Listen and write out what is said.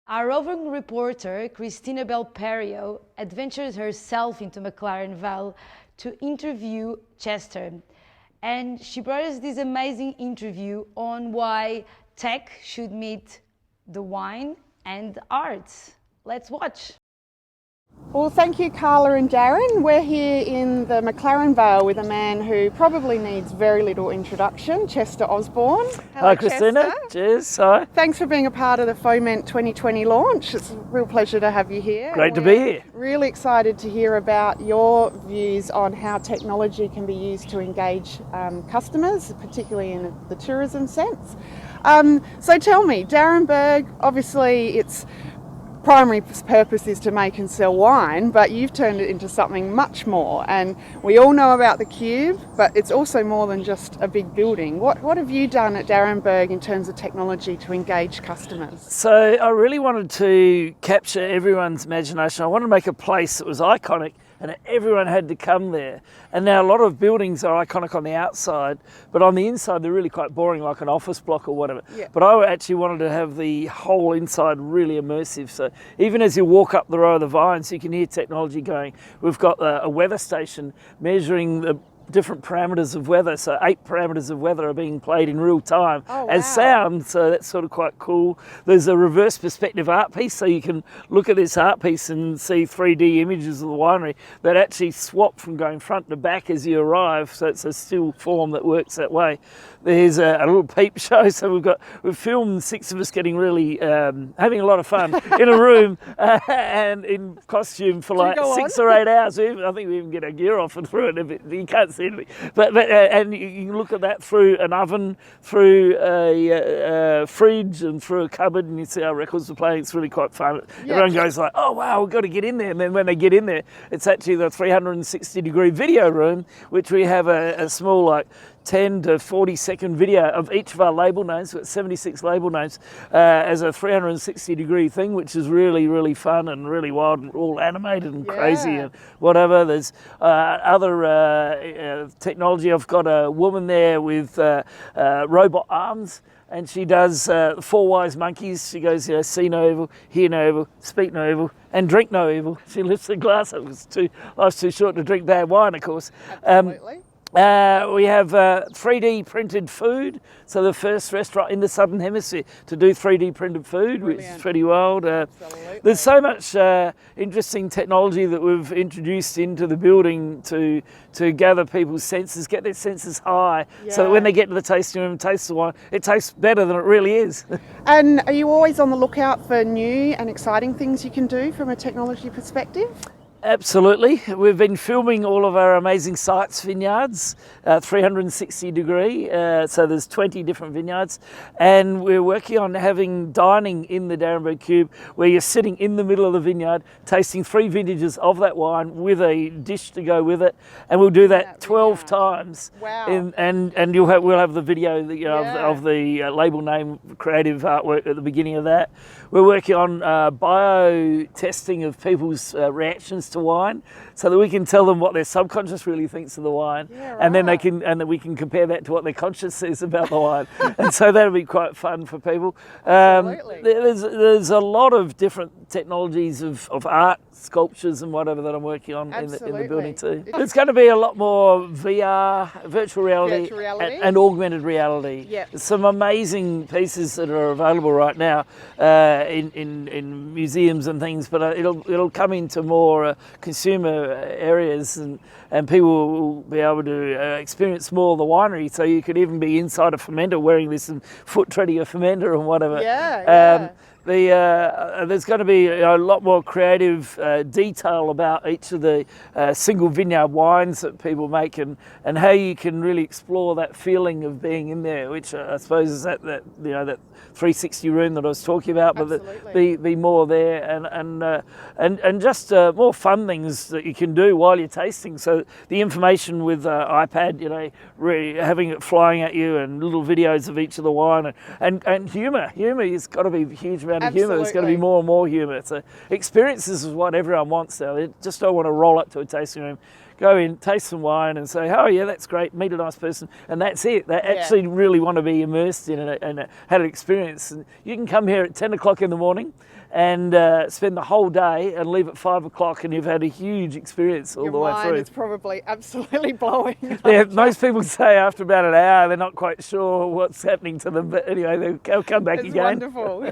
Our roving reporter, Christina Belperio, adventured herself into McLaren Vale to interview Chester. And she brought us this amazing interview on why tech should meet the wine and arts. Let's watch. Well, thank you, Carla and Darren. We're here in the McLaren Vale with a man who probably needs very little introduction, Chester Osborn. Hello, Christina. Chester. Cheers. Hi. Thanks for being a part of the FOMENT 2020 launch. It's a real pleasure to have you here. Great to be here. Really excited to hear about your views on how technology can be used to engage customers, particularly in the tourism sense. So tell me, Darrenberg, obviously its primary purpose is to make and sell wine, but you've turned it into something much more. And we all know about the Cube, but it's also more than just a big building. What have you done at Darrenberg in terms of technology to engage customers? So I really wanted to capture everyone's imagination. I wanted to make a place that was iconic and everyone had to come there. And now a lot of buildings are iconic on the outside, but on the inside they're really quite boring, like an office block or whatever. Yeah. But I actually wanted to have the whole inside really immersive. So even as you walk up the row of the vines, you can hear technology going. We've got a weather station measuring the different parameters of weather, so 8 parameters of weather are being played in real time as sound, so that's sort of quite cool. There's a reverse perspective art piece, so you can look at this art piece and see 3D images of the winery that actually swap from going front to back as you arrive, so it's a still form that works that way. There's a little peep show, so we've filmed 6 of us getting really having a lot of fun in a room and in costume for like 6 or 8 hours. I think we even get our gear off and through it. You can't see anything, but and you can look at that through an oven, through a fridge, and through a cupboard, and you see our records are playing. It's really quite fun. Yeah. Everyone goes like, "Oh wow, we've got to get in there!" And then when they get in there, it's actually the 360-degree video room, which we have a small like 10 to 40 second video of each of our label names. We've got 76 label names as a 360-degree thing, which is really, really fun and really wild and all animated and crazy and whatever. There's other technology. I've got a woman there with robot arms, and she does 4 wise monkeys. She goes, see no evil, hear no evil, speak no evil, and drink no evil. She lifts a glass up. Life's too short to drink bad wine, of course. Absolutely. We have 3D printed food, so the first restaurant in the Southern Hemisphere to do 3D printed food, which is pretty wild. There's so much interesting technology that we've introduced into the building to gather people's senses, get their senses high, so that when they get to the tasting room and taste the wine, it tastes better than it really is. And are you always on the lookout for new and exciting things you can do from a technology perspective? Absolutely. We've been filming all of our amazing sites vineyards, 360 degree, so there's 20 different vineyards, and we're working on having dining in the Darrenberg Cube where you're sitting in the middle of the vineyard tasting 3 vintages of that wine with a dish to go with it, and we'll do that 12 times. Wow. And we'll have the video of the label name creative artwork at the beginning of that. We're working on bio testing of people's reactions to wine, so that we can tell them what their subconscious really thinks of the wine, and then then we can compare that to what their conscious says about the wine, and so that'll be quite fun for people. There's a lot of different technologies of art, sculptures and whatever that I'm working on in the building too. There's going to be a lot more VR, virtual reality. And augmented reality. Yep. There's some amazing pieces that are available right now in museums and things, but it'll come into more consumer areas, and people will be able to experience more of the winery. So you could even be inside a fermenter wearing this and foot treading a fermenter and whatever. There's going to be a lot more creative detail about each of the single vineyard wines that people make, and how you can really explore that feeling of being in there, which I suppose is that 360 room that I was talking about, but be more there, and just more fun things that you can do while you're tasting. So the information with iPad, really having it flying at you, and little videos of each of the wine, and humour. Humour has got to be a huge amount of humour. There's going to be more and more humour. So experiences is what everyone wants now. They just don't want to roll up to a tasting room, go in, taste some wine and say, oh yeah, that's great, meet a nice person, and that's it. They actually really want to be immersed in it and had an experience. And you can come here at 10 o'clock in the morning and spend the whole day and leave at 5 o'clock, and you've had a huge experience all the way through. Your mind is probably absolutely blowing. Yeah, most people say after about an hour they're not quite sure what's happening to them, but anyway, they'll come back It's again. wonderful.